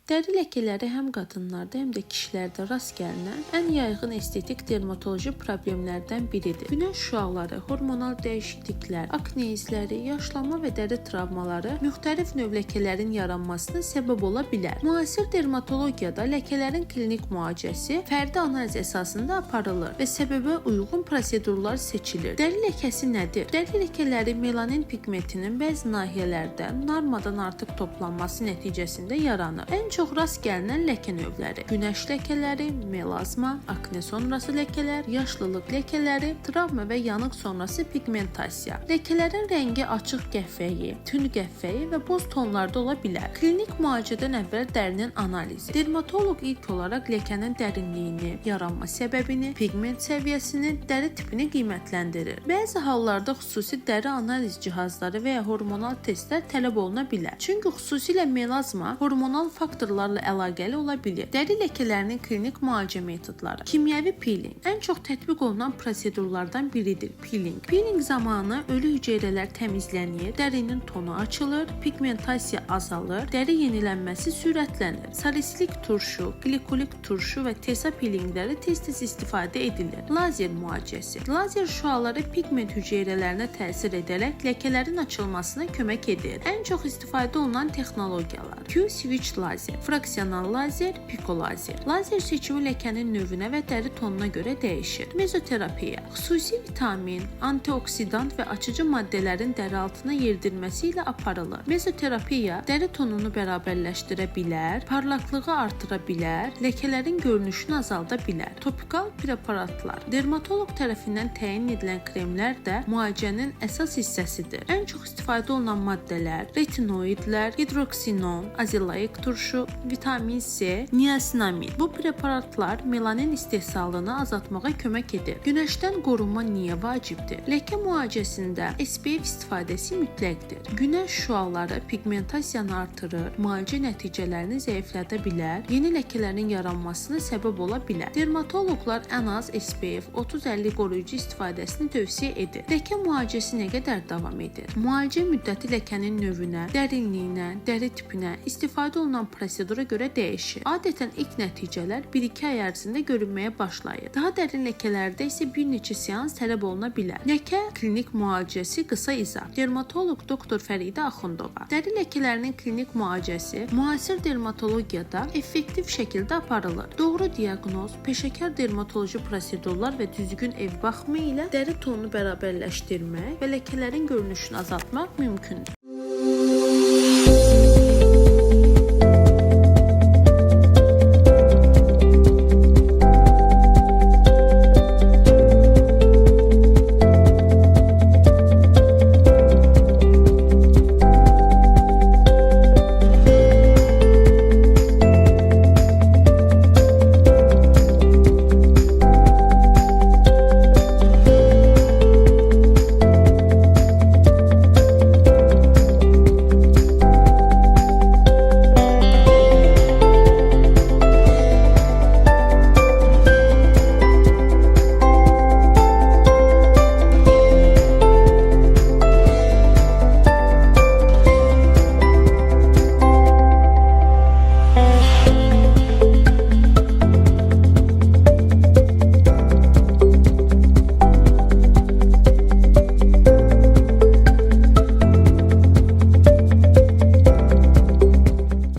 Dəri ləkələri həm qadınlarda, həm də kişilərdə rast gəlinən ən yaygın estetik dermatoloji problemlərdən biridir. Günəş şüaları, hormonal dəyişikliklər, akne izləri, yaşlanma və dəri travmaları müxtəlif növ ləkələrin yaranmasına səbəb ola bilər. Müasir dermatologiyada ləkələrin klinik müalicəsi fərdi analiz əsasında aparılır və səbəbə uyğun prosedurlar seçilir. Dəri ləkəsi nədir? Dəri ləkələri melanin pigmentinin bəzi nahiyələrdə normadan artıq toplanması nəticəsində yaranır. Ən çox rast gəlinən ləkə növləri: günəş ləkələri, melazma, akne sonrası ləkələr, yaşlılıq ləkələri, travma və yanıq sonrası pigmentasiya. Ləkələrin rəngi açıq qəhvəyi, tünd qəhvəyi və boz tonlarda ola bilər. Klinik müalicədən əvvəl dərinin analizi. Dermatoloq ilk olaraq ləkənin dərinliyini, yaranma səbəbini, pigment səviyyəsini, dəri tipini qiymətləndirir. Bəzi hallarda xüsusi dəri analiz cihazları və ya hormonal testlər tələb oluna bilər. Çünki xüsusilə melazma hormonal faktorlarla əlaqəli ola bilər. Dəri ləkələrinin klinik müalicə metodları. Kimyəvi peeling ən çox tətbiq olunan prosedurlardan biridir. Peeling zamanı ölü hüceyrələr təmizlənir, dərinin tonu açılır, pigmentasiya azalır, dəri yenilənməsi sürətlənir. Salisiklik turşu, glikolik turşu və tesa peelingləri tez-tez istifadə edilir. Lazer müalicəsi. Lazer şüaları pigment hüceyrələrinə təsir edərək ləkələrin açılmasına kömək edir. Ən çox istifadə olunan texnologiyalar: Q-switch lazer, fraksional lazer, piko lazer. Lazer seçimi ləkənin növünə və dəri tonuna görə dəyişir. Mezoterapiya xüsusi vitamin, antioksidant və açıcı maddələrin dəri altına yeridilməsi ilə aparılır. Mezoterapiya dəri tonunu bərabərləşdirə bilər, parlaqlığı artıra bilər, ləkələrin görünüşünü azalda bilər. Topikal preparatlar dermatoloq tərəfindən təyin edilən kremlər də müalicənin əsas hissəsidir. Ən çox istifadə olunan maddələr retinoidlər, hidroksinon, azelaiq turşu, vitamin C, niasinamid. Bu preparatlar melanin istehsalını azaltmağa kömək edir. Günəşdən qorunma niyə vacibdir? Ləkə müalicəsində SPF istifadəsi mütləqdir. Günəş şüaları pigmentasiyanı artırır, müalicə nəticələrini zəiflədə bilər, yeni ləkələrin yaranmasına səbəb ola bilər. Dermatoloqlar ən az SPF 30-50 qoruyucu istifadəsini tövsiyə edir. Ləkə müalicəsi nə qədər davam edir? Müalicə müddəti ləkənin növünə, dərinliyinə, dəri tipinə, istifadə olunan prosedura görə dəyişir. Adətən ilk nəticələr 1-2 ay ərzində görünməyə başlayır. Daha dərin ləkələrdə isə bir neçə seans tələb oluna bilər. Ləkə klinik müalicəsi qısa izah. Dermatoloq doktor Fəridə Axundova. Dəri ləkələrinin klinik müalicəsi müasir dermatologiyada effektiv şəkildə aparılır. Doğru diaqnoz, peşəkar dermatoloji prosedurlar və düzgün ev baxımı ilə dəri tonunu bərabərləşdirmək və ləkələrin görünüşünü azaltmaq mümkündür.